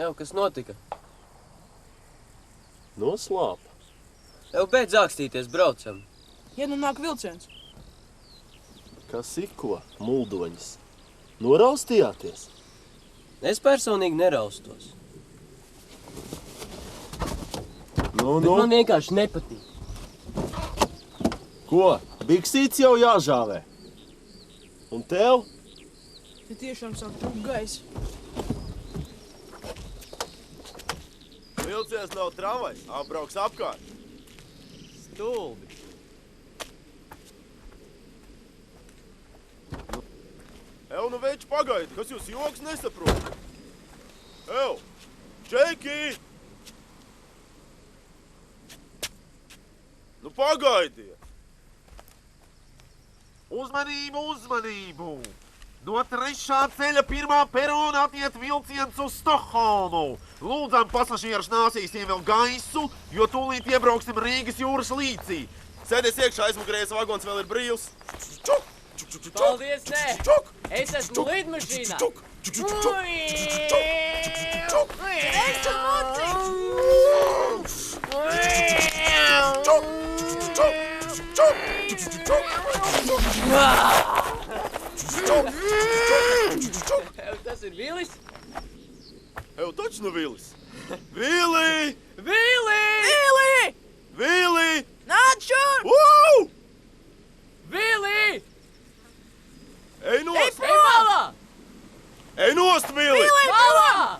Jau, kas notika? Noslāpa. Jau beidz ākstīties, braucam. Ja nu nāk vilciens. Kas iko, muldoņas? Noraustījāties? Es personīgi neraustos. Bet man vienkārši nepatīk. Ko? Biksīts jau jāžāvē. Un tev? Te tiešām sāk trūkt gaisa. Vilcies nav tramvajs, apbrauks apkārt. Stulbi. Nu veči pagaidi, kas jūs joks nesaprot? Čeki! Nu pagaidiet! Uzmanību, uzmanību! No 3. ceļa 1. perona attiet vilciens uz Stokholmu. Lūdzam pasažierus nāsīsim vēl gaisu, jo tūlīt iebrauksim Rīgas jūras līcī. Sēdies iekšā, aizmugurējais vagons vēl ir brīvs. Čuk! Paldies, nē! Es esmu lidmašīnā! Tas ir Vilis? Taču nu Vilis! Vili! Vili! Vili! Vili! Nāc šur! Vili! Ej nost! Ej malā! Ej nost, Vili! Malā!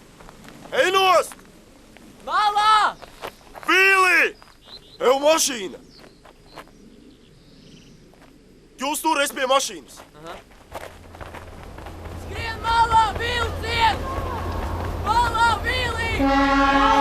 Ej nost! Malā! Vili! Ej mašīna! Jūs tur, es pie mašīnas! Skrien malā, vilciens! Malā, Vili!